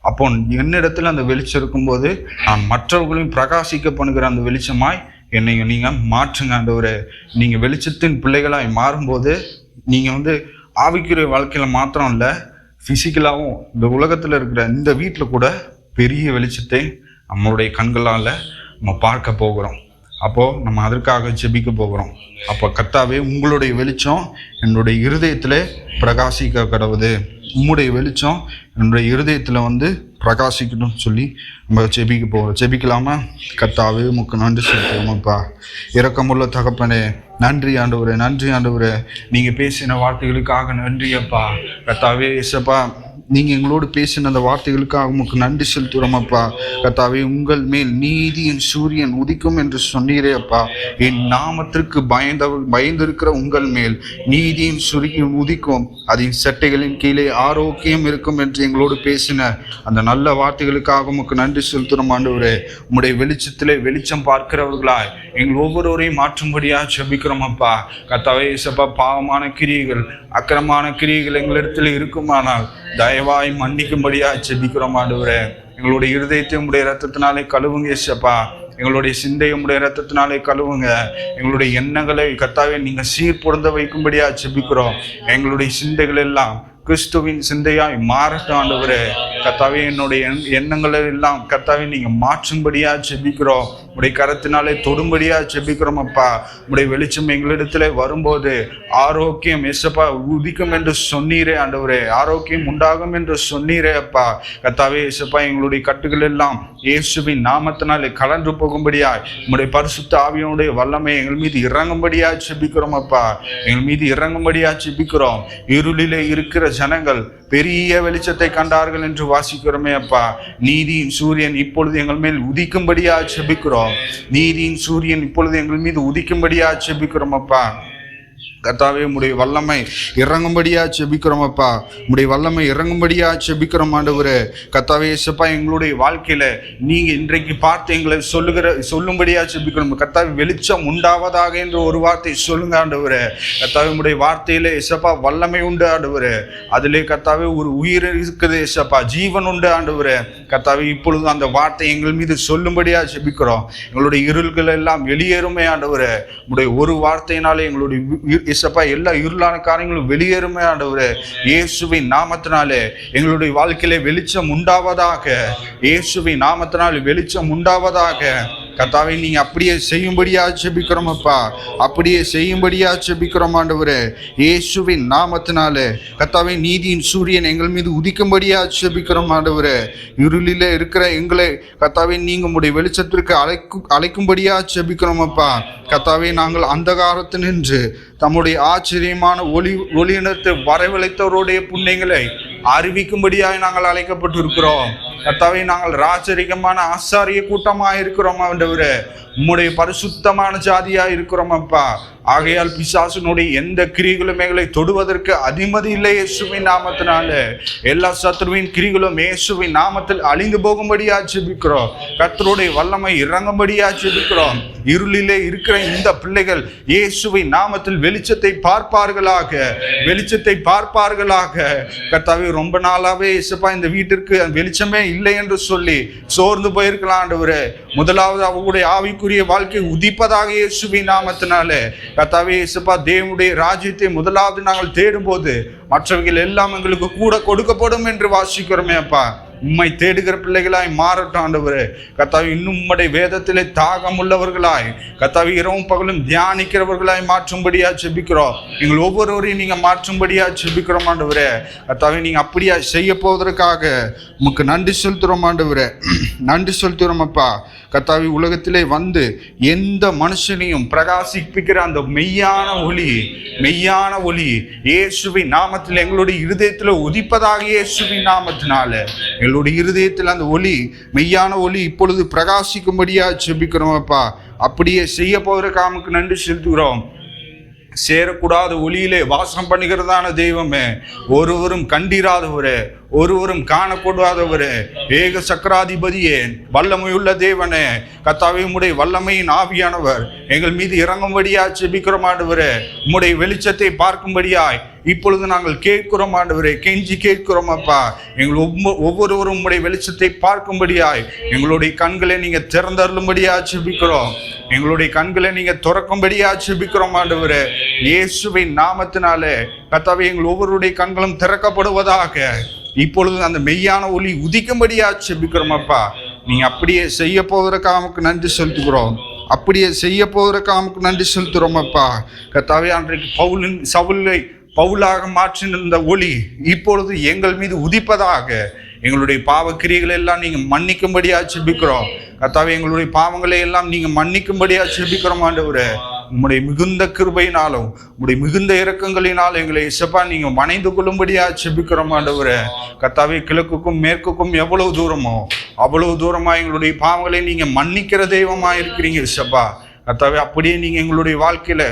அப்போ என்னிடத்துல அந்த வெளிச்சம் இருக்கும்போது நான் மற்றவர்களையும் பிரகாசிக்க பண்ணுகிற அந்த வெளிச்சமாய் என்னை நீங்க மாற்றுங்க ஆண்டவரே. நீங்க வெளிச்சத்தின் பிள்ளைகளாய் மாறும்போது நீங்க ஆவிக்குரிய வாழ்க்கையில மாத்திரம் இல்லை, பிசிக்கலாவும் இந்த உலகத்துல இருக்கிற இந்த வீட்டில் கூட பெரிய வெளிச்சத்தை நம்மளுடைய கண்களால நம்ம பார்க்க போகிறோம். அப்போ நம்ம அதற்காக ஜெபிக்க போகிறோம். அப்போ கர்த்தாவே, உங்களுடைய வெளிச்சம் என்னுடைய இருதயத்துல பிரகாசிக்க கடவுது. உம்முடைய வெளிச்சம் என்னுடைய இருதயத்துல பிரகாசிக்கணும்னு சொல்லி நம்ம ஜெபிக்க போகிறோம். ஜெபிக்கலாமா? கர்த்தாவே, உமக்கு நன்றி சொல்லுவோம்ப்பா. இரக்கமுள்ள தகப்பனே, நன்றி ஆண்டவரே, நன்றி ஆண்டவரே. நீங்க பேசின வார்த்தைகளுக்காக நன்றி அப்பா. கர்த்தாவே இயேசுப்பா, நீங்க எங்களோடு பேசின அந்த வார்த்தைகளுக்காக உமக்கு நன்றி செலுத்துறோம் அப்பா. கர்த்தாவே, உங்கள் மேல் நீதியின் சூரியன் உதிக்கும் என்று சொன்னீரே அப்பா. என் நாமத்திற்கு பயந்திருக்கிற உங்கள் மேல் நீதியின் சூரியன் உதிக்கும், அதன் சட்டைகளின் கீழே ஆரோக்கியம் இருக்கும் என்று எங்களோடு பேசின அந்த நல்ல வார்த்தைகளுக்காக உமக்கு நன்றி செலுத்துறோம் ஆண்டவரே. உம்முடைய வெளிச்சத்திலே வெளிச்சம் பார்க்கிறவர்களாய் எங்கள் ஒவ்வொருவரையும் மாற்றும்படியா ஜெபிக்கிறோம் அப்பா. கர்த்தாவே இயேசுப்பா, பாவமான கிரியைகள், அக்கிரமான கிரியைகள் எங்களிடத்தில் இருக்குமானால் தயவாய் மன்னிக்கும்படியா ஜெபிக்கிறோம் ஆண்டவரே. எங்களுடைய இருதயத்தை உம்முடைய இரத்தத்தினாலே கழுவுங்க இயேசுப்பா. எங்களுடைய சிந்தையை உம்முடைய இரத்தத்தினாலே கழுவுங்க. எங்களுடைய எண்ணங்களை கர்த்தாவே நீங்க சீர்பொருந்த வைக்கும்படியா ஜெபிக்கிறோம். எங்களுடைய சிந்தைகள் எல்லாம் கிறிஸ்துவின் சிந்தையாய் மாறட்டும் ஆண்டவரே. கர்த்தாவே, என்னுடைய எண்ணங்களை எல்லாம் கர்த்தாவே நீங்க மாற்றும்படியா ஜெபிக்கிறோம். உடைய கரத்தினாலே தொடும்படியா ஜெபிக்கிறோம் அப்பா. உடைய வெளிச்சம் எங்களிடத்துல வரும்போது ஆரோக்கியம் இயேசுப்பா உதிக்கும் என்று சொன்னீரே ஆண்டவரே. ஆரோக்கியம் உண்டாகும் என்று சொன்னீரே அப்பா. கர்த்தாவே இயேசுப்பா, எங்களுடைய கட்டுகள் எல்லாம் இயேசுவின் நாமத்தினாலே கலந்து போகும்படியாய் உடைய பரிசுத்த ஆவியினுடைய வல்லமை எங்கள் மீது இறங்கும்படியா ஜெபிக்கிறோம் அப்பா. எங்கள் மீது இறங்கும்படியா ஜெபிக்கிறோம். இருளிலே இருக்கிற ஜனங்கள் பெரிய வெளிச்சத்தை கண்டார்கள் என்று வாசிக்கிறோமே அப்பா. நீதியின் சூரியன் இப்பொழுது எங்கள் மேல் உதிக்கும்படியா ஜெபிக்கிறோம். நீதியின் சூரியன் இப்பொழுது எங்கள் மீது உதிக்கும்படியா ஜெபிக்கிறோம் அப்பா. கர்த்தாவே, உம்முடைய வல்லமை இறங்கும்படியா ஜெபிக்கிறோம் அப்பா. உம்முடைய வல்லமை இறங்கும்படியா ஜெபிக்கிறோம் ஆண்டவரே. கர்த்தாவே இயேசுப்பா, எங்களுடைய வாழ்க்கையில நீங்க இன்றைக்கு பார்த்து எங்களை சொல்லும்படியா ஜெபிக்கிறோம். கர்த்தாவே, வெளிச்சம் உண்டாவதாக என்று ஒரு வார்த்தை சொல்லுங்க ஆண்டவரே. கர்த்தாவே, உம்முடைய வார்த்தையில இயேசுப்பா வல்லமை உண்டு ஆண்டவரே. அதிலே கர்த்தாவே ஒரு உயிர் இருக்குது இயேசுப்பா, ஜீவன் உண்டு ஆண்டவரே. கர்த்தாவே, இப்பொழுது அந்த வார்த்தை எங்கள் மீது சொல்லும்படியா ஜெபிக்கிறோம். எங்களுடைய இருள்கள் எல்லாம் வெளியேறுமே ஆண்டவரே. உம்முடைய ஒரு வார்த்தையினாலே எங்களுடைய இயேசுப்பா எல்லா இருளான காரியங்களும் வெளியேறுமே ஆண்டவரே. இயேசுவின் நாமத்தினாலே எங்களுடைய வாழ்க்கையிலே வெளிச்சம் உண்டாவதாக. இயேசுவின் நாமத்தினாலே வெளிச்சம் உண்டாவதாக. கர்த்தாவே, நீங்க அப்படியே செய்யும்படியா ஜெபிக்கிறோம் அப்பா. அப்படியே செய்யும்படியா ஜெபிக்கிறோம் ஆண்டவரே. இயேசுவின் நாமத்தினாலே கர்த்தாவே, நீதியின் சூரியன் எங்கள் மீது உதிக்கும்படியா ஜெபிக்கிறோம் ஆண்டவரே. இருளிலே இருக்கிற எங்களை கர்த்தாவே நீங்க உம்முடைய வெளிச்சத்திற்கு அழைக்கும்படியா ஜெபிக்கிறோம் அப்பா. கர்த்தாவே, நாங்கள் அந்தகாரத்தில் நின்று தம்முடைய ஆச்சரியமான ஒளியினத்தை வரவழைத்தவருடைய புண்ணியங்களை அறிவிக்கும்படியாக நாங்கள் அழைக்கப்பட்டு இருக்கிறோம். கர்த்தாவே, நாங்கள் ராஜரிகமான ஆசாரிய கூட்டமாக இருக்கிறோம் ஆண்டவரே. உம்முடைய பரிசுத்தமான ஜாதியா இருக்கிறோம் அப்பா. ஆகையால் பிசாசுனுடைய எந்த கிரிகளும் எங்களை தொடுவதற்கு அதிமதி இல்லை இயேசுவின் நாமத்தினாலே. எல்லா சத்துருவின் கிரிகளும் இயேசுவின் நாமத்தில் அழிந்து போகும்படியா ஜெபிக்கிறோம். கர்த்தருடைய வல்லமை இறங்கும்படியா ஜெபிக்கிறோம். இருளிலே இருக்கிற இந்த பிள்ளைகள் இயேசுவின் நாமத்தில் வெளிச்சத்தை பார்ப்பார்களாக, வெளிச்சத்தை பார்ப்பார்களாக. கர்த்தாவே, ரொம்ப நாளாவே இயேசுப்பா இந்த வீட்டிற்கு வெளிச்சமே இல்லை என்று சொல்லி சோர்ந்து போயிருக்கலாம் ஆண்டவரே. முதலாவது அவங்களுடைய ஆவிக்குரிய வாழ்க்கை உதிப்பதாக இயேசுவின் நாமத்தினாலே. கர்த்தாவே இயேசுப்பா, தேவனுடைய ராஜ்யத்தை முதலாவது நாங்கள் தேடும் போது மற்றவைகள் எல்லாம் எங்களுக்கு கூட கொடுக்கப்படும் என்று வாசிக்கிறோமே அப்பா. உம்மை தேடுகிற பிள்ளைகளாய் மாறட்டும் ஆண்டவரே. கர்த்தாவே, இன்னும் உம்முடைய வேதத்திலே தாகம் உள்ளவர்களாய், கர்த்தாவே, இரவும் பகலும் தியானிக்கிறவர்களாய் மாற்றும்படியா ஜெபிக்கிறோம். எங்கள் ஒவ்வொருவரையும் நீங்க மாற்றும்படியா ஜெபிக்கிறோம் ஆண்டவரே. கர்த்தாவே, நீங்க அப்படியா செய்ய போவதற்காக உமக்கு நன்றி செலுத்துறோம் ஆண்டவரே. நன்றி செலுத்துறோம் அப்பா. கர்த்தாவே, உலகத்திலே வந்து எந்த மனுஷனையும் பிரகாசிப்பிக்கிற அந்த மெய்யான ஒளி இயேசுவின் நாமத்தில் எங்களுடைய இருதயத்தில் உதிப்பதாக, இயேசுவின் நாமத்தினால எங்களுடைய இருதயத்தில் அந்த ஒளி, மெய்யான ஒளி இப்பொழுது பிரகாசிக்கும்படியா ஜெபிக்கிறோம் அப்பா. அப்படியே செய்ய போவதற்காக நன்றி செலுத்துகிறோம். சேரக்கூடாத ஒளியிலே வாசம் பண்ணுகிறதான தெய்வமே, ஒருவரும் கண்டிராதவரே, ஒருவரும் காணக்கூடாதவரே, ஏக சக்கராதிபதியே, வல்லமையுள்ள தேவனே, கர்த்தாவே, உம்முடைய வல்லமையின் ஆவியானவர் எங்கள் மீது இறங்கும்படியா ஜெபிக்கிறோம் ஆண்டவரே. உம்முடைய வெளிச்சத்தை பார்க்கும்படியாய் இப்பொழுது நாங்கள் கேட்கிறோம் ஆண்டவரே, கெஞ்சி கேட்கிறோம் அப்பா. எங்கள் ஒவ்வொருவரும் உம்முடைய வெளிச்சத்தை பார்க்கும்படியாய் எங்களுடைய கண்களை நீங்க திறந்தருளும்படியா ஜெபிக்கிறோம். எங்களுடைய கண்களை நீங்க திறக்கும்படியா ஜெபிக்கிறோம் ஆண்டவரே. இயேசுவின் நாமத்தினாலே கர்த்தாவே, எங்கள் ஒவ்வொருடைய கண்களும் திறக்கப்படுவதாக. இப்பொழுது அந்த மெய்யான ஒளி உதிக்கும்படியா ஜெபிக்கிறோம் அப்பா. நீங்க அப்படியே செய்ய போவதற்காக நன்றி செலுத்துகிறோம். அப்படியே செய்ய போவதற்காக நன்றி செலுத்துகிறோம் அப்பா. கர்த்தாவே, அன்றைக்கு சவுலை பவுலாக மாற்றின ஒளி இப்பொழுது எங்கள் மீது உதிப்பதாக. எங்களுடைய பாவக்கிரியைகளை எல்லாம் நீங்க மன்னிக்கும்படியா ஜெபிக்கிறோம் கர்த்தாவே. எங்களுடைய பாவங்களை எல்லாம் நீங்க மன்னிக்கும்படியா ஜெபிக்கிறோம் ஆண்டவரே. உம்முடைய மிகுந்த கிருபையினாலும் உம்முடைய மிகுந்த இரக்கங்களினாலும் எங்களை இசப்பா நீங்க வணைந்து கொள்ளும்படியா ஜெபிக்கிறோம் ஆண்டவரே. கர்த்தாவே, கிழக்குக்கும் மேற்குக்கும் எவ்வளவு தூரமோ அவ்வளவு தூரமா எங்களுடைய பாவங்களை நீங்க மன்னிக்கிற தெய்வமா இருக்கிறீங்க இசப்பா. கர்த்தாவே, அப்படியே நீங்க எங்களுடைய வாழ்க்கையில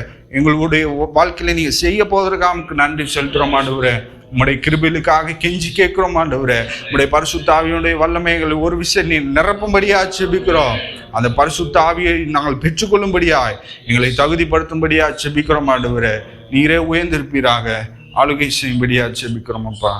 நீங்க செய்ய போவதற்காக நன்றி செலுத்துறோம் ஆண்டவரே. உம்முடைய கிருபைகளுக்காக கெஞ்சி கேட்கிறோம் ஆண்டவரே. உம்முடைய பரிசுத்த ஆவியுடைய வல்லமைகளை ஒரு விஷயம் நீ நிரப்பும்படியா ஜெபிக்கிறோம். அந்த பரிசுத்த ஆவியை நாங்கள் பெற்றுக்கொள்ளும்படியாய் எங்களை தகுதிப்படுத்தும்படியா ஜெபிக்கிறோம் ஆண்டவரே. நீரே உயர்ந்திருப்பீராக. ஆளுகை செய்யும்படியா ஜெபிக்கிறோம் அப்பா.